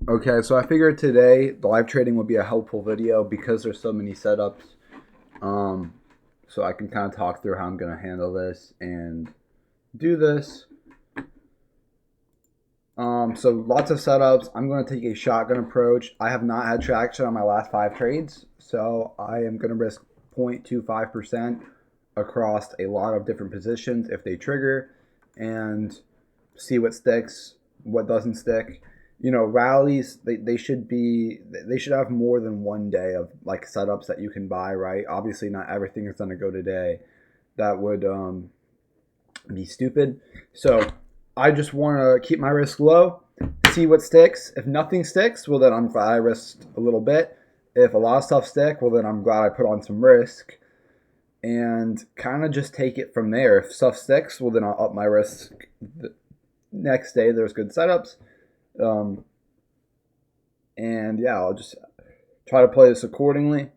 Okay, so I figured today the live trading would be a helpful video because there's so many setups. Um, so I can kind of talk through how I'm going to handle this and do this. So lots of setups. I'm going to take a shotgun approach. I have not had traction on my last 5 trades, so I am going to risk 0.25% across a lot of different positions if they trigger and see what sticks, what doesn't stick. Rallies, they should have more than one day of like setups that you can buy, right? Obviously not everything is going to go today. That would be stupid. So I just want to keep my risk low, see what sticks. If nothing sticks, well then I'm glad I risked a little bit. If a lot of stuff stick, well then I'm glad I put on some risk and kind of just take it from there. If stuff sticks, well then I'll up my risk. The next day there's good setups, um, and yeah, I'll just try to play this accordingly.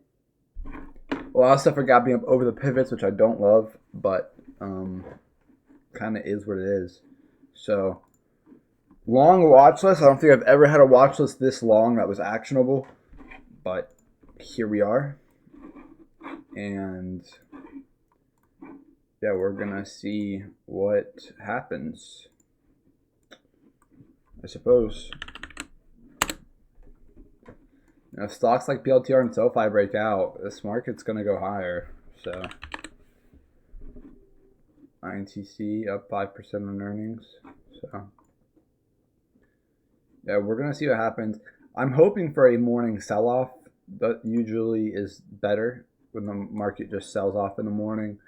A lot of stuff got me up over the pivots, which I don't love, but kind of is what it is. So long watch list. I don't think I've ever had a watch list this long that was actionable, but here we are, and yeah, we're gonna see what happens, I suppose. Now, if stocks like PLTR and SoFi break out, this market's gonna go higher. So INTC up 5% on earnings. So yeah, we're gonna see what happens. I'm hoping for a morning sell-off. That usually is better when the market just sells off in the morning,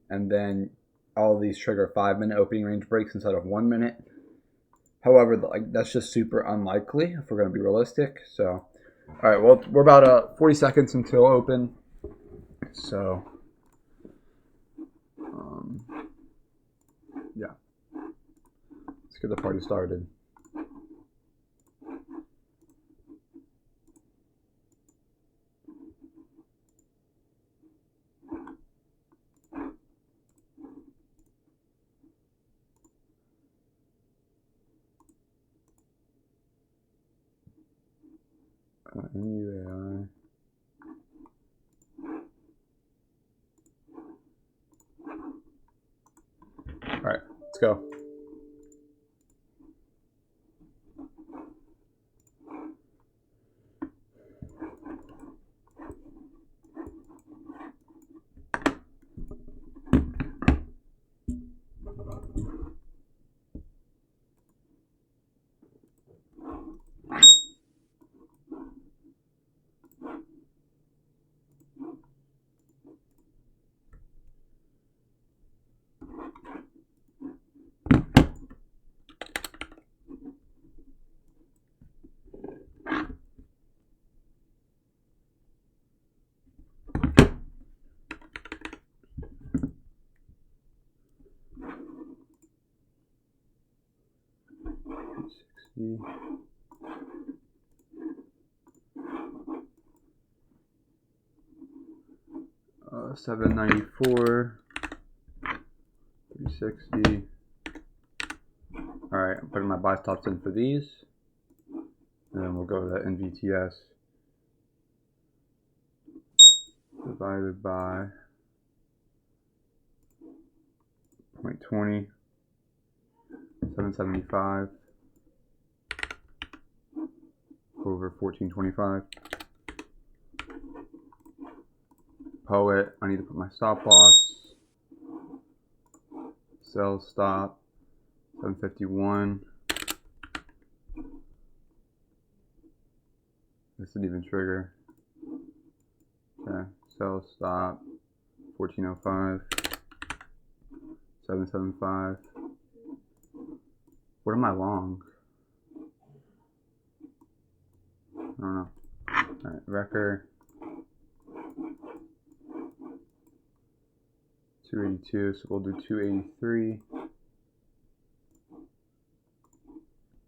and then all of these trigger 5-minute opening range breaks instead of 1 minute. However, like that's just super unlikely if we're gonna be realistic. So, all right, well, we're about 40 seconds until open. So, yeah, let's get the party started. NUAI. All right, let's go. See. 794, 360. All right, I'm putting my buy stops in for these, and then we'll go to NVTS divided by 0.20, 775 over 1425. Poet, I need to put my stop loss. Sell stop 751. This didn't even trigger. Okay, sell stop 1405. 775. What am I long? I don't know. Alright, Wrecker 282, so we'll do 283.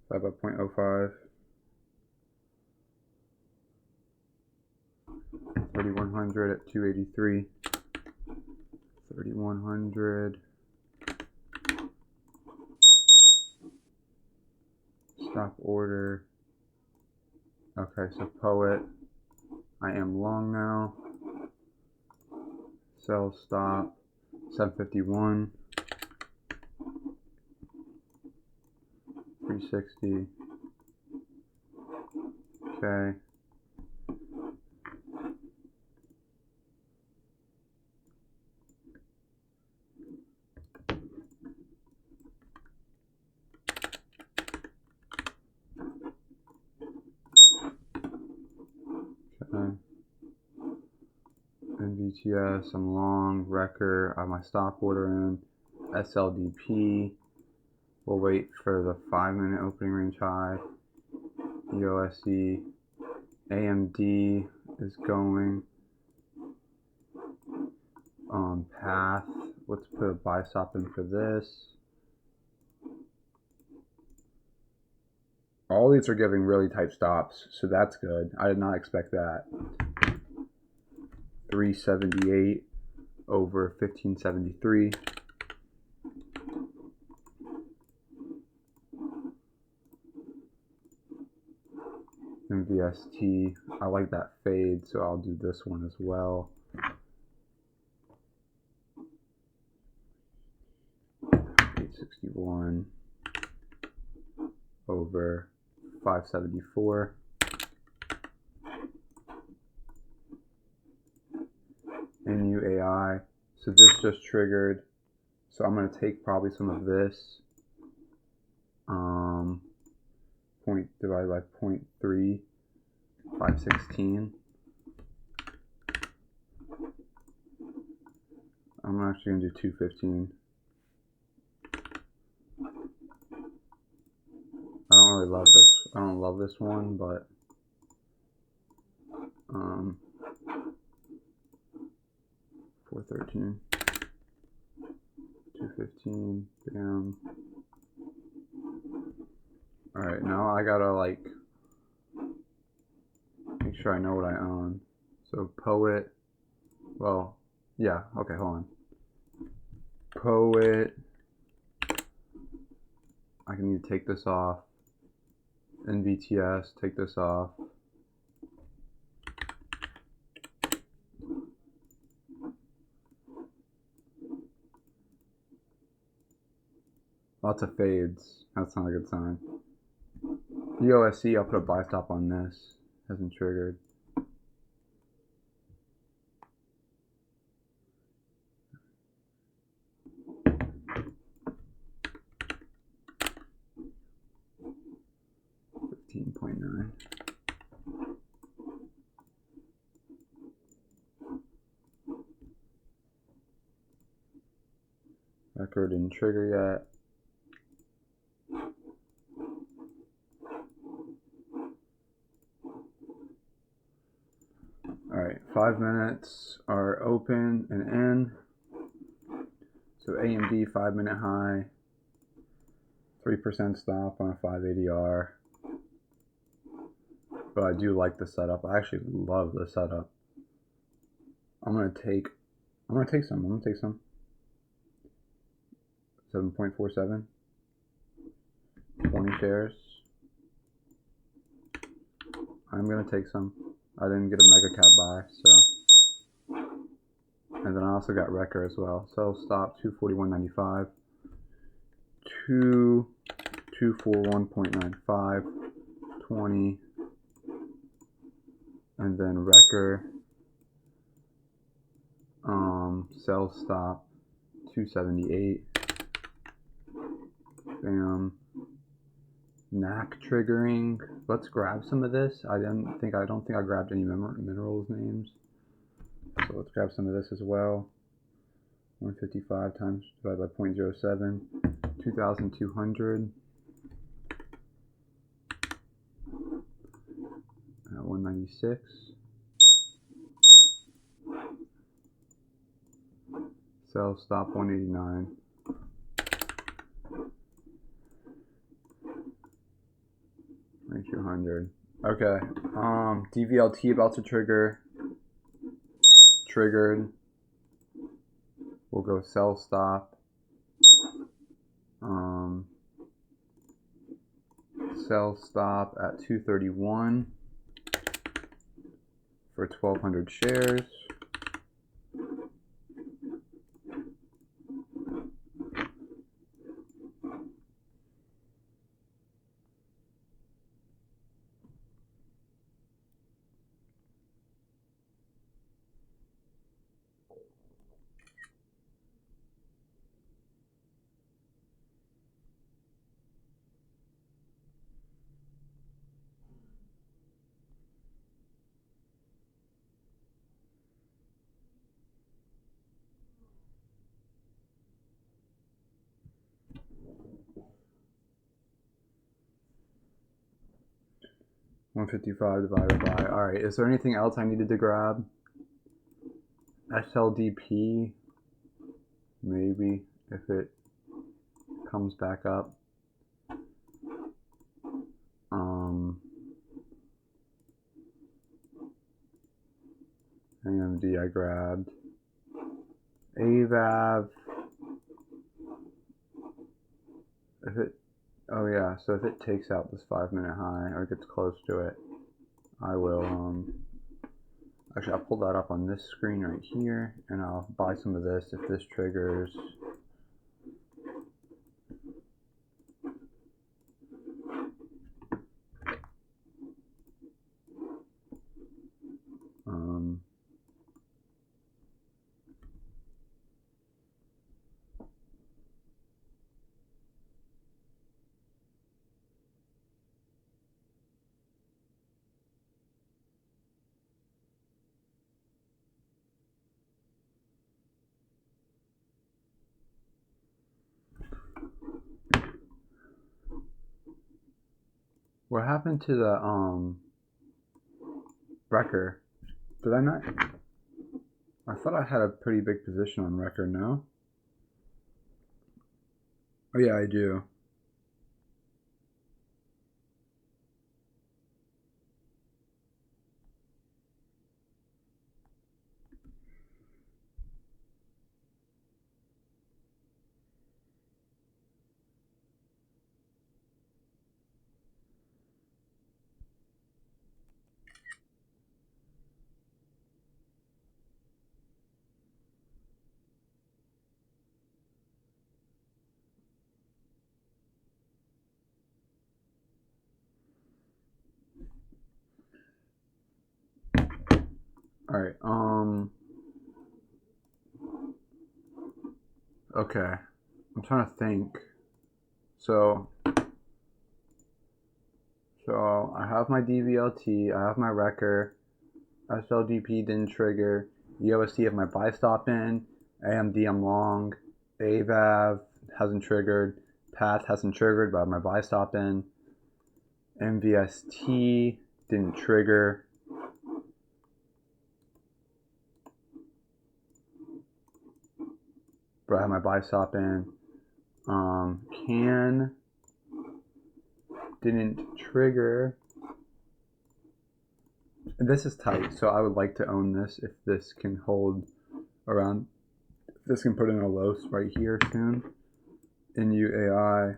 5 by 0.05. 3100 at 283. 3100. Stop order Okay, so Poet, I am long now. Sell stop, 751, 360. Okay. Okay. NVTS, I'm long. Wrecker, I have my stop order in. SLDP, we'll wait for the 5-minute opening range high. EOSE, AMD is going. Path, let's put a buy stop in for this. All these are giving really tight stops, so that's good. I did not expect that. 378 over 1573. MVST, I like that fade, so I'll do this one as well. 861 over 574. NUAI, so this just triggered, so I'm going to take probably some of this, point divided by 0.3, 516. I'm actually going to do 215. I don't really love this. I don't love this one, but 413, 215, bam. All right, now I gotta like make sure I know what I own. So Poet, well, yeah, okay, hold on. Poet, I can need to take this off. NVTS, take this off. Lots of fades. That's not a good sign. EOSC, I'll put a buy stop on this. Hasn't triggered. $15.9. Record didn't trigger yet. Alright, 5 minutes are open and in. So AMD 5-minute high, 3% stop on a 580R. But I do like the setup. I actually love the setup. I'm gonna take some. 7.47. 20 shares. I'm gonna take some. I didn't get a mega cap buy, so. And then I also got Wrecker as well. Sell stop 241.95. 241.95. 20. And then Wrecker. Sell stop 278. Bam. NAC triggering. Let's grab some of this. I don't think I grabbed any minerals names. So let's grab some of this as well. 155 times divided by 0.07. 2,200. 196. Sell stop 189. $200. Okay. DVLT about to trigger. Triggered. We'll go sell stop. Sell stop at 231. for 1,200 shares. $155 divided by. All right. Is there anything else I needed to grab? SLDP, maybe if it comes back up. AMD I grabbed. AVAV. If it, oh yeah, so if it takes out this 5-minute high or gets close to it, I will, actually I'll pull that up on this screen right here and I'll buy some of this if this triggers. What happened to the Wrecker? Did I not? I thought I had a pretty big position on Wrecker, no? Oh yeah, I do. All right. Okay. I'm trying to think. So I have my DVLT, I have my Wrecker, SLDP didn't trigger, EOST have my buy stop in, AMD I'm long, AVAV hasn't triggered, PATH hasn't triggered but I have my buy stop in, MVST didn't trigger. But I have my buy stop in. CAN didn't trigger. And this is tight, so I would like to own this if this can hold around. This can put in a low right here soon. NUAI.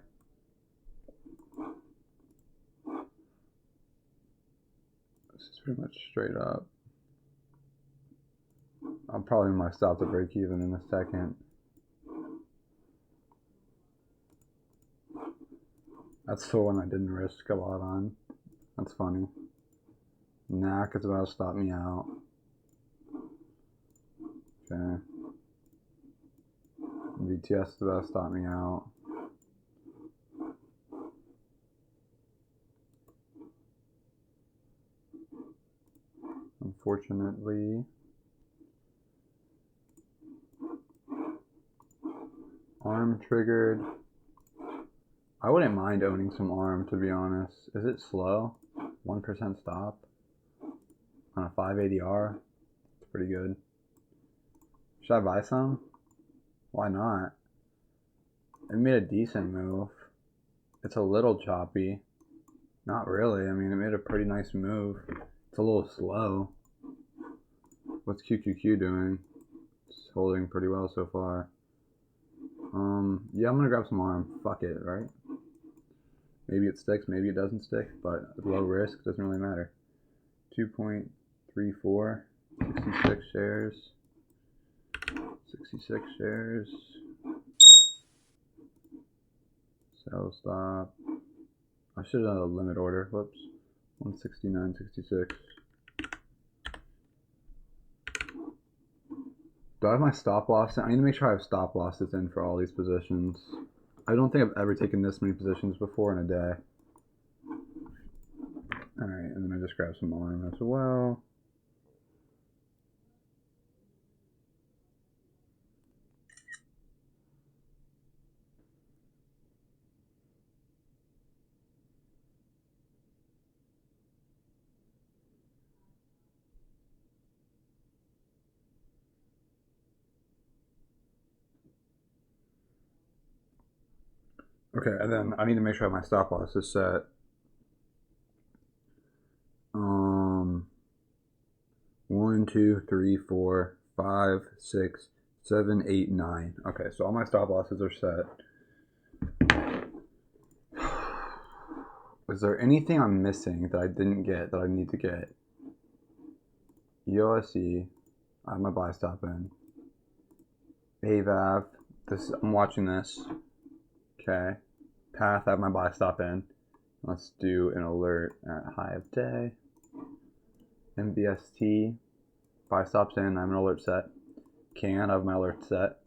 This is pretty much straight up. I'll probably might stop to break even in a second. That's the one I didn't risk a lot on. That's funny. NAC is about to stop me out. Okay. VTS is about to stop me out. Unfortunately. ARM triggered. I wouldn't mind owning some ARM, to be honest. Is it slow? 1% stop on a 580R. It's pretty good. Should I buy some? Why not? It made a decent move. It's a little choppy. Not really. I mean, it made a pretty nice move. It's a little slow. What's QQQ doing? It's holding pretty well so far. Yeah, I'm gonna grab some ARM. Fuck it, right? Maybe it sticks, maybe it doesn't stick, but low risk doesn't really matter. 2.3 3, 4, 66 shares. 66 shares. Sell stop. I should have done a limit order. Whoops. 169.66. Do I have my stop loss in? I need to make sure I have stop losses in for all these positions. I don't think I've ever taken this many positions before in a day. Alright, and then I just grab some arm as well. Okay, and then I need to make sure my stop loss is set. 1, 2, 3, 4, 5, 6, 7, 8, 9. Okay, so all my stop losses are set. Is there anything I'm missing that I didn't get that I need to get? EOSE, I have my buy stop in. AVAV, I'm watching this. Okay. Path, I have my buy stop in. Let's do an alert at high of day. MBST, buy stops in, I have an alert set. Can, I have my alert set.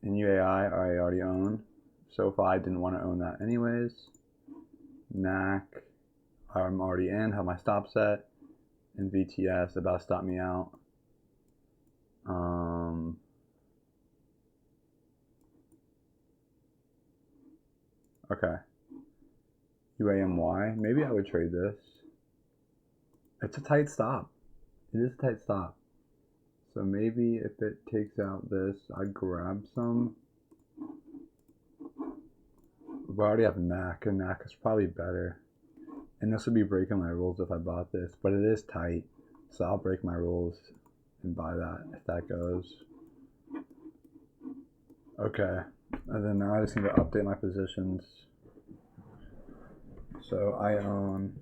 And UAI, I already own. SoFi, I didn't want to own that anyways. NAC, I'm already in, have my stop set. And VTS, about to stop me out. Okay. UAMY, maybe I would trade this. It's a tight stop. It is a tight stop. So maybe if it takes out this, I'd grab some. We already have NAC, and NAC is probably better. And this would be breaking my rules if I bought this, but it is tight. So I'll break my rules and buy that if that goes. Okay. And then now I just need to update my positions. So I own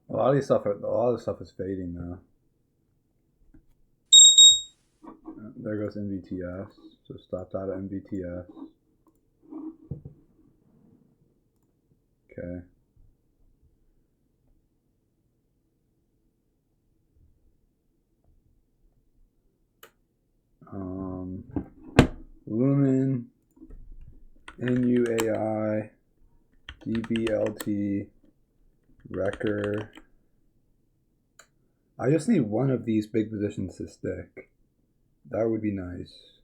a lot of this stuff is fading now. There goes NVTS. So stopped out of NVTS. Okay. Lumen, NUAI, DBLT, Wrecker. I just need one of these big positions to stick. That would be nice.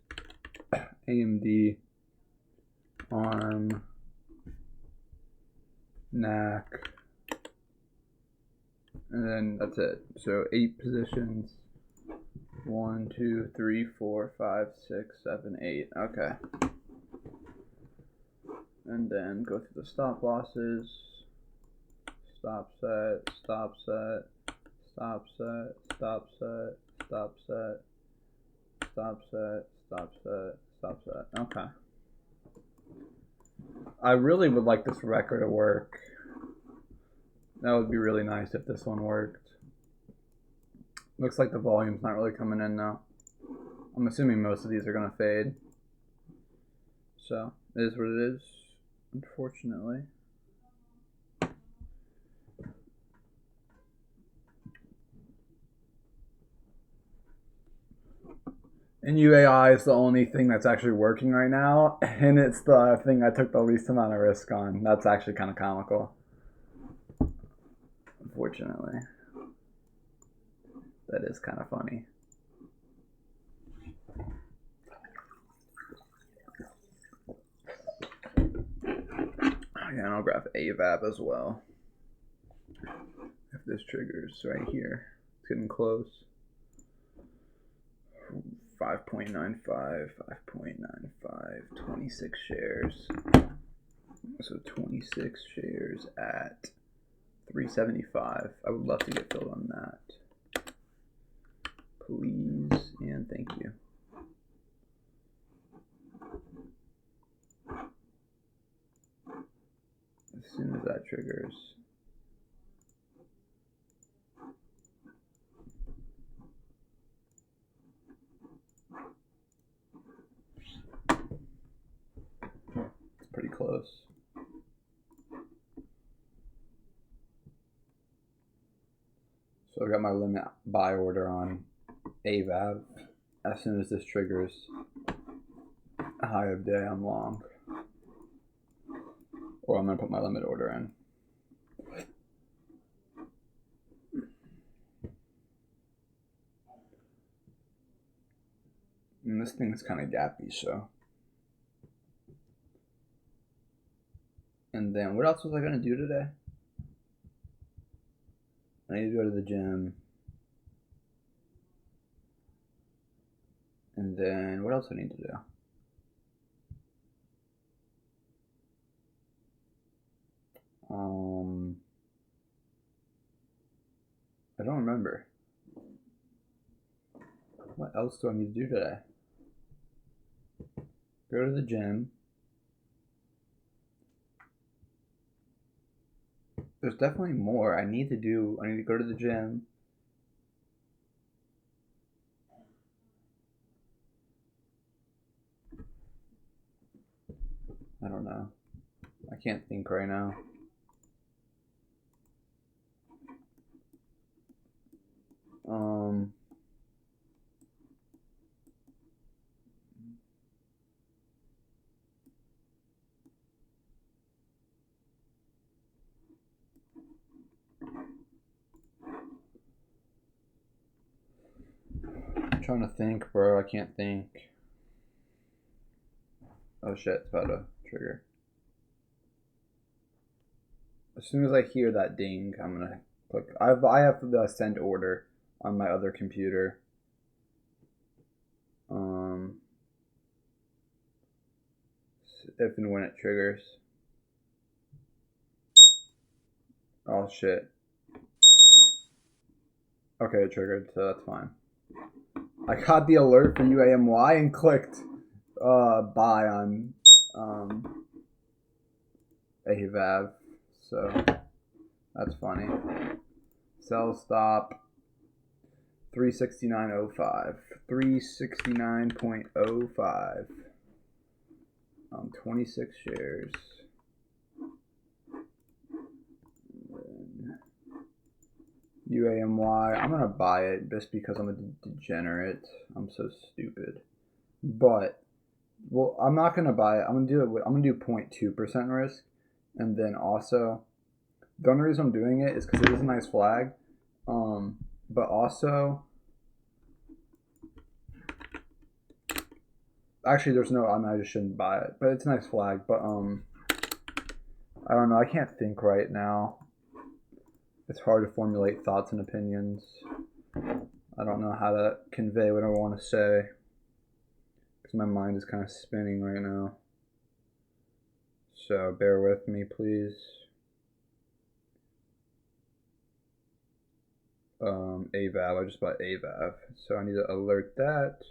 AMD, ARM, NAC, and then that's it. So 8 positions. 1, 2, 3, 4, 5, 6, 7, 8. Okay. And then go through the stop losses. Stop set, stop set, stop set, stop set, stop set, stop set, stop set, stop set. Okay. I really would like this record to work. That would be really nice if this one worked. Looks like the volume's not really coming in now. I'm assuming most of these are going to fade. So, it is what it is, unfortunately. And UAI is the only thing that's actually working right now, and it's the thing I took the least amount of risk on. That's actually kind of comical. Unfortunately. That is kind of funny. Yeah, and I'll grab AVAB as well. If this triggers right here. It's getting close. 5.95, 5.95, 26 shares. So 26 shares at 375. I would love to get filled on that. Please and thank you. As soon as that triggers. So I got my limit buy order on AVAV. As soon as this triggers a high of day, I'm long. Or I'm gonna put my limit order in. And this thing's kind of gappy, so. And then what else was I gonna do today? I need to go to the gym. And then what else I need to do? I don't remember. What else do I need to do today? Go to the gym. There's definitely more I need to do. I need to go to the gym. I don't know. I can't think right now. I'm trying to think, bro. I can't think. Oh shit, it's about to trigger. As soon as I hear that ding, I'm gonna click. I have the send order on my other computer. If and when it triggers. Oh shit. Okay, it triggered, so that's fine. I got the alert for UAMY and clicked buy on AVAV, so that's funny. Sell stop 369.05. 369.05. 26 shares. UAMY. I'm gonna buy it just because I'm a degenerate. I'm so stupid. But well, I'm not gonna buy it. I'm gonna do 0.2% risk, and then also the only reason I'm doing it is because it is a nice flag. But also, actually, there's no. I just shouldn't buy it. But it's a nice flag. But I don't know. I can't think right now. It's hard to formulate thoughts and opinions. I don't know how to convey what I want to say because my mind is kind of spinning right now. So bear with me, please. AVAV. I just bought AVAV, so I need to alert that.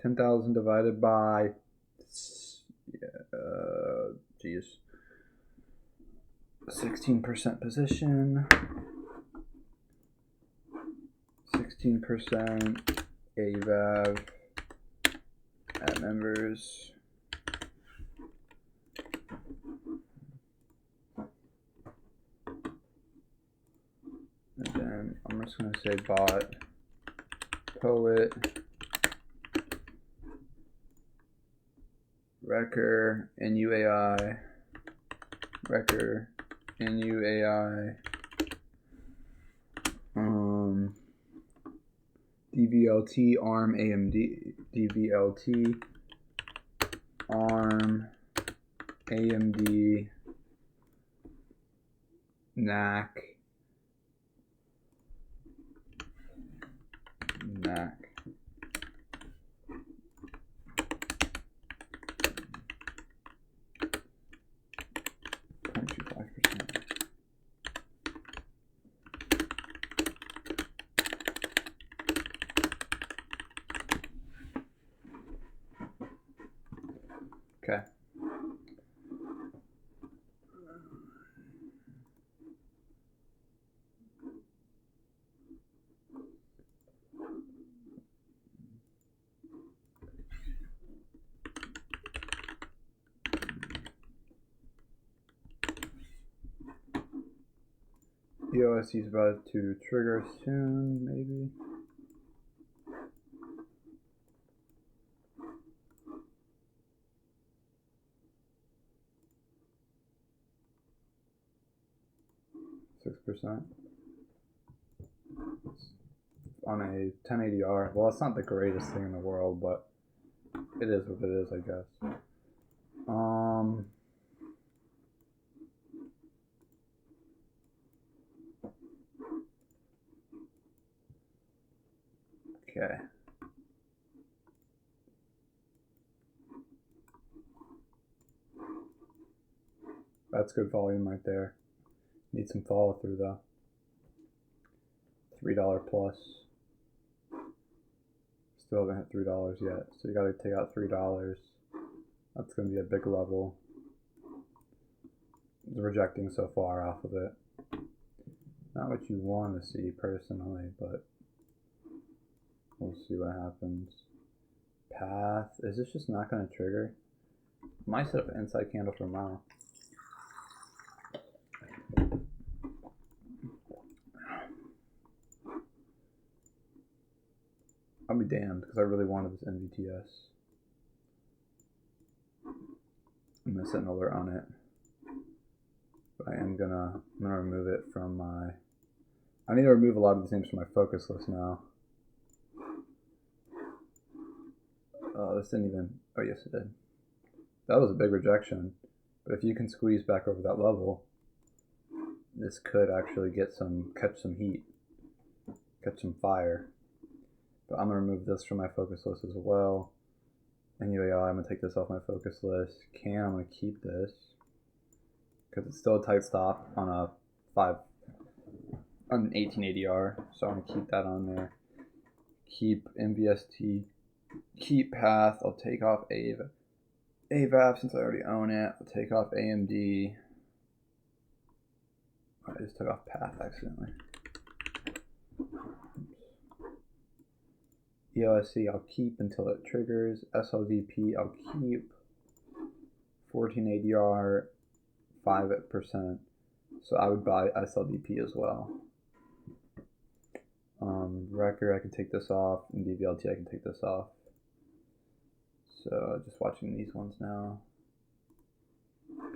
10,000 divided by, geez, 16% position. 16% AVAV at members. And then I'm just going to say bot poet Wrecker NUAI Wrecker NUAI DVLT ARM AMD DVLT ARM AMD NAC NAC 0.25%. Okay. POSC is about to trigger soon, maybe. %. On a 1080R. Well, it's not the greatest thing in the world, but it is what it is, I guess. Okay. That's good volume right there. Need some follow through though. $3 plus. Still haven't hit $3 yet, so you gotta take out $3. That's gonna be a big level. It's rejecting so far off of it. Not what you want to see personally, but we'll see what happens. Path. Is this just not gonna trigger? Might set up an inside candle for a mile. I'll be damned because I really wanted this NVTS. I'm gonna set an alert on it, but I'm gonna remove it from my. I need to remove a lot of these names from my focus list now. Oh, this didn't even. Oh yes, it did. That was a big rejection, but if you can squeeze back over that level, this could actually catch some heat, catch some fire. But I'm gonna remove this from my focus list as well. Anyway, I'm gonna take this off my focus list. I'm gonna keep this because it's still a tight stop on an 1880R, so I'm gonna keep that on there. Keep MVST, keep path. I'll take off AVAP since I already own it. I'll take off AMD. I just took off path accidentally. ELSC I'll keep until it triggers. SLDP I'll keep. 1480R 5%. So I would buy SLDP as well. Wrecker I can take this off, and DVLT I can take this off. So just watching these ones now.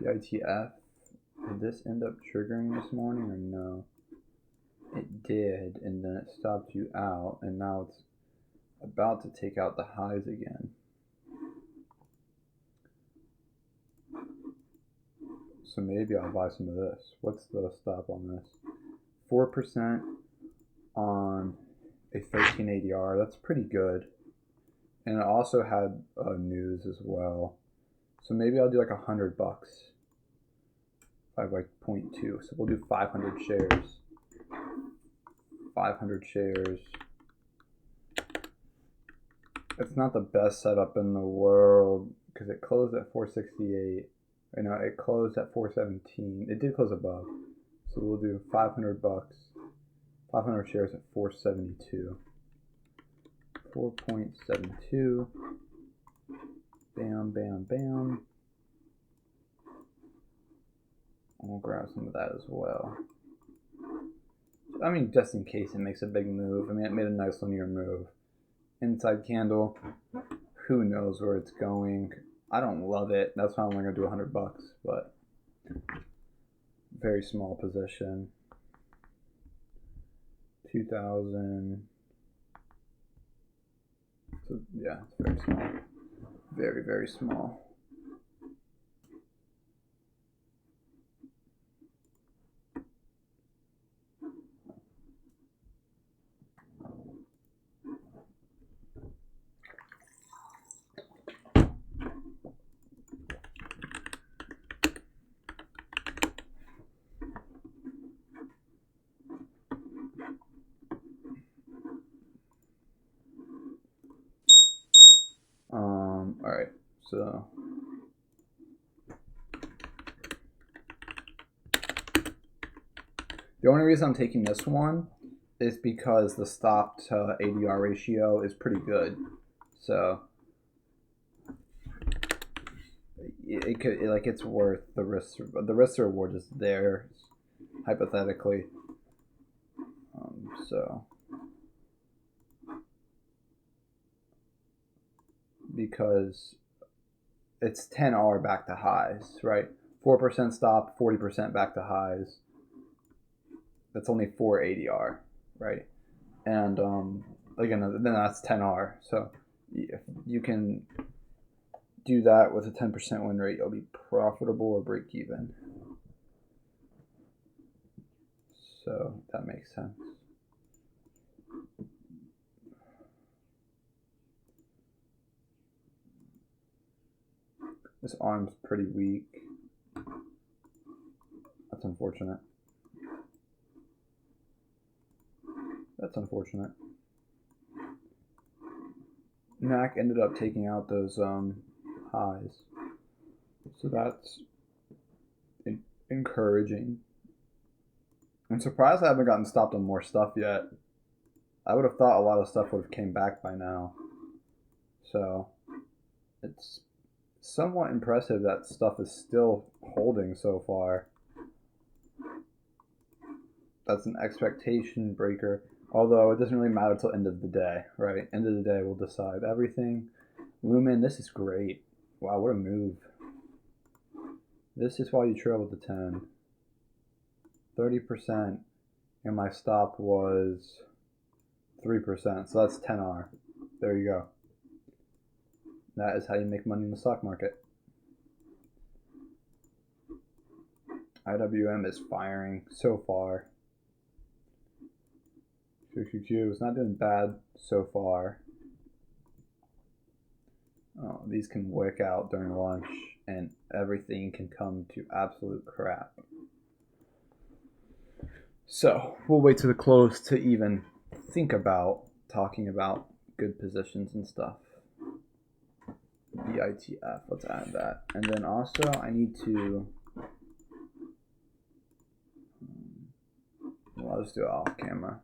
BITF. Did this end up triggering this morning or no? It did, and then it stopped you out, and now it's about to take out the highs again. So maybe I'll buy some of this. What's the stop on this? 4% on a 1380R. That's pretty good. And it also had news as well. So maybe I'll do like $100 by like 0.2. So we'll do 500 shares. 500 shares. It's not the best setup in the world because it closed at 468. You know, it closed at 417. It did close above. So we'll do $500. 500 shares at 472. 4.72. Bam, bam, bam. And we'll grab some of that as well. I mean, just in case it makes a big move. I mean, it made a nice linear move. Inside candle, who knows where it's going. I don't love it. That's why I'm only gonna do $100, but very small position. 2,000. So yeah, it's very small. Very, very small. All right, so the only reason I'm taking this one is because the stop to ADR ratio is pretty good. So it could, like, it's worth the risk. The risk to reward is there, hypothetically. So because it's 10R back to highs, right? 4% stop, 40% back to highs. That's only 480R, right? And again, then that's 10R. So if you can do that with a 10% win rate, you'll be profitable or break even. So that makes sense. This arm's pretty weak. That's unfortunate. That's unfortunate. NAC ended up taking out those highs. So that's encouraging. I'm surprised I haven't gotten stopped on more stuff yet. I would have thought a lot of stuff would have came back by now. So it's somewhat impressive that stuff is still holding so far. That's an expectation breaker. Although it doesn't really matter till end of the day, right? End of the day will decide everything. Lumen, this is great. Wow, what a move. This is why you trail with the 10. 30%, and my stop was 3%, so that's 10R. There you go. That is how you make money in the stock market. IWM is firing so far. QQQ is not doing bad so far. Oh, these can wick out during lunch, and everything can come to absolute crap. So we'll wait to the close to even think about talking about good positions and stuff. BITF, let's add that. And then also I need to, well, I'll just do it off camera.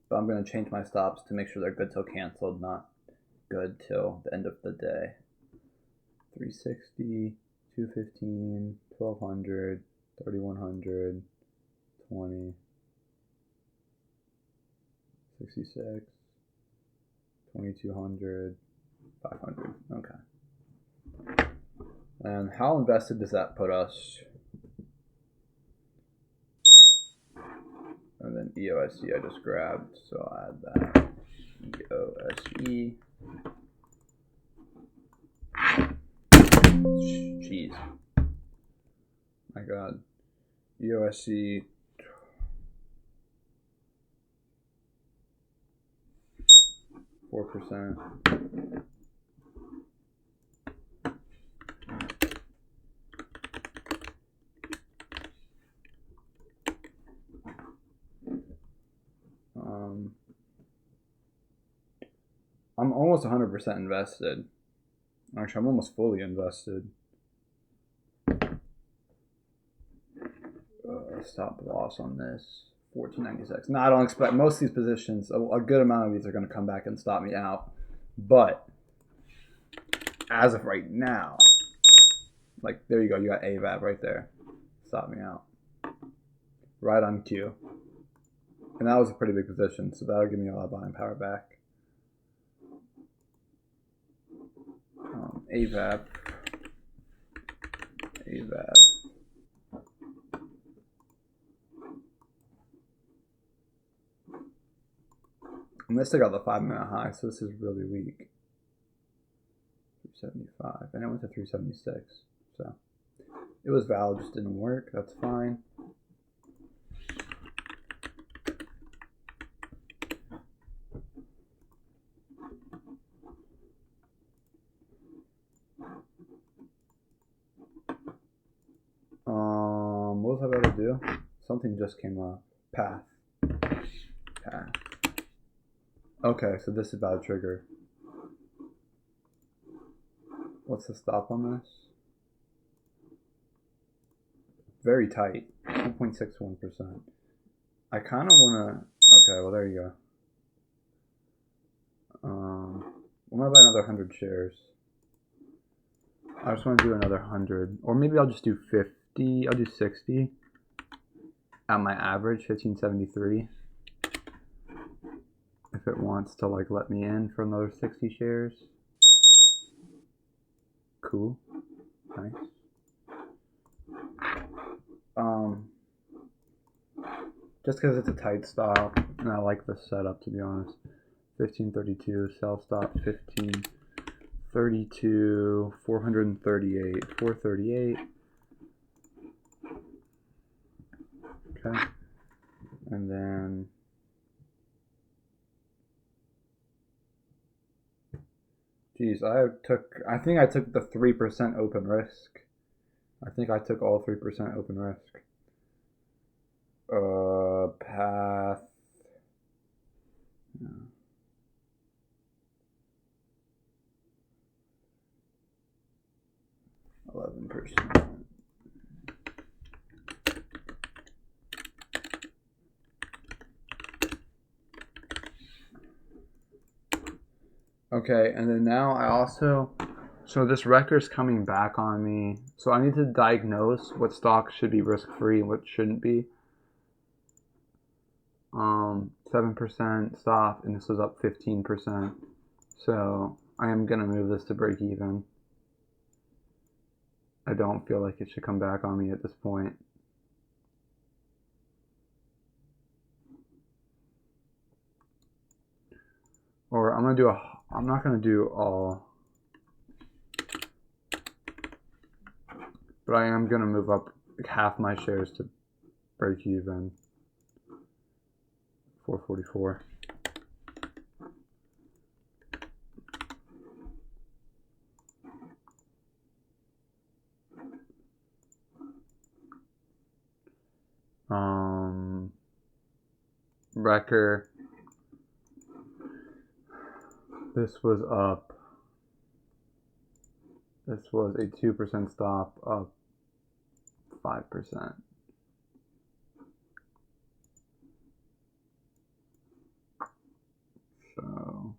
But I'm going to change my stops to make sure they're good till canceled, not good till the end of the day. 360, 215, 1200, 3100, 20. 66, 2200, 500. Okay. And how invested does that put us? And then EOSE I just grabbed, so I'll add that. EOSE. Jeez. My God. EOSE. %. I'm almost 100% invested. Actually, I'm almost fully invested. Stop loss on this. 1496. Now I don't expect most of these positions. A good amount of these are going to come back and stop me out. But as of right now, like there you go. You got AVAB right there. Stop me out. Right on cue. And that was a pretty big position, so that'll give me a lot of buying power back. AVAB. And this took out the 5-minute high, so this is really weak. 375, and it went to 376. So it was valid, just didn't work. That's fine. What was I about to do? Something just came up. Path. Okay, so this is about to trigger. What's the stop on this? Very tight. 2.61%. I kind of want to... Okay, well, there you go. I'm going to buy another 100 shares. I just want to do another 100. Or maybe I'll just do 50. I'll do 60. At my average, 1573. if it wants to like let me in for another 60 shares. Cool. Nice. Just because it's a tight stop. And I like the setup, to be honest. 1532, sell stop 1532, 438, 438. Okay. And then geez, I think I took the 3% open risk. I think I took all 3% open risk. Path. Yeah. 11%. Okay, and then now I also, so this record's coming back on me. So I need to diagnose what stocks should be risk-free and what shouldn't be. 7% stop, and this was up 15%. So I am gonna move this to break even. I don't feel like it should come back on me at this point. Or I'm not gonna do all, but I am gonna move up half my shares to break even. 444. Wrecker. This was up. This was a 2% stop, up 5%. So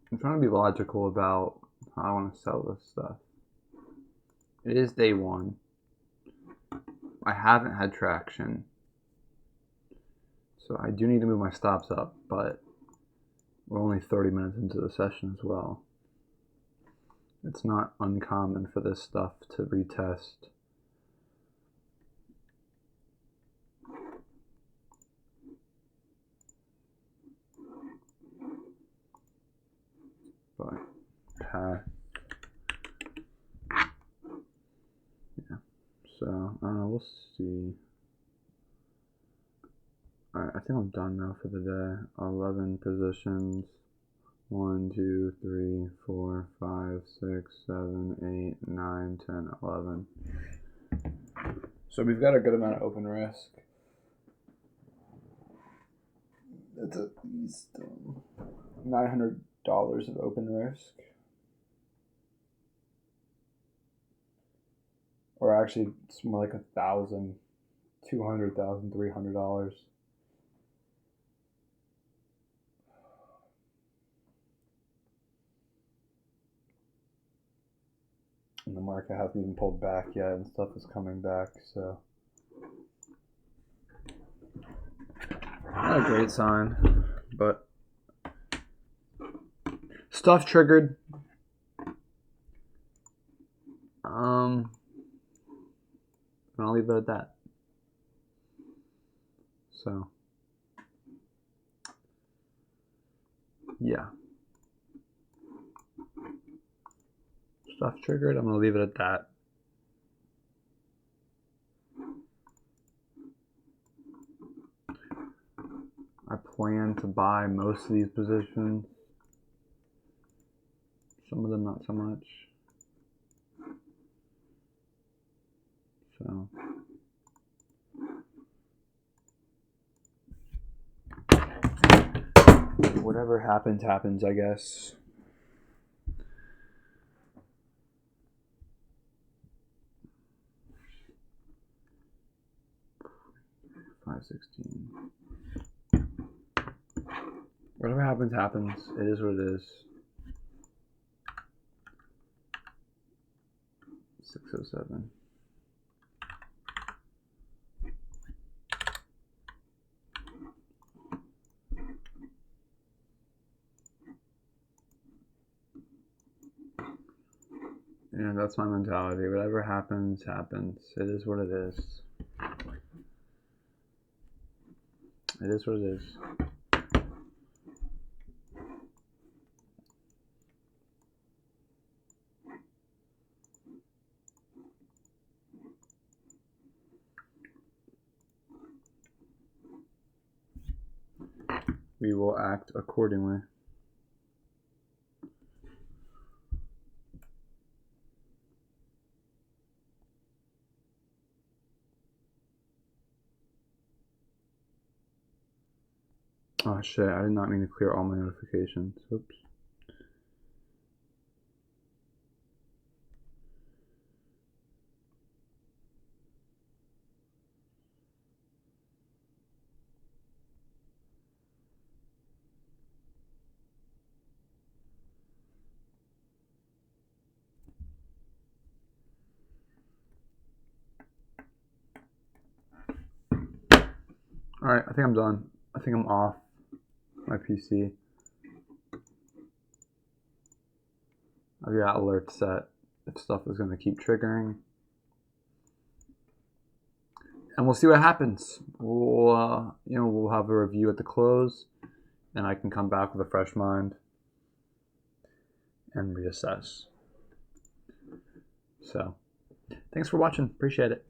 I'm trying to be logical about how I want to sell this stuff. It is day one. I haven't had traction. So I do need to move my stops up, but we're only 30 minutes into the session as well. It's not uncommon for this stuff to retest. But path. Yeah. So I don't know, we'll see. Alright, I think I'm done now for the day. 11 positions. 1, 2, 3, 4, 5, 6, 7, 8, 9, 10, 11. So we've got a good amount of open risk. It's at least $900 of open risk. Or actually, it's more like $1,000, $200,000, $300. And the market hasn't even pulled back yet, and stuff is coming back, so. Not a great sign, but stuff triggered. And I'll leave it at that. So, yeah. Stuff triggered. I'm going to leave it at that. I plan to buy most of these positions. Some of them not so much. So, whatever happens, happens, I guess. $5.16. Whatever happens, happens. It is what it is. 607. Yeah, that's my mentality. Whatever happens, happens. It is what it is. It is what it is. We will act accordingly. Oh shit, I did not mean to clear all my notifications. Oops. Alright, I think I'm done. I think I'm off my PC. I've got alerts set if stuff is going to keep triggering. And we'll see what happens. We'll have a review at the close, and I can come back with a fresh mind and reassess. So, thanks for watching. Appreciate it.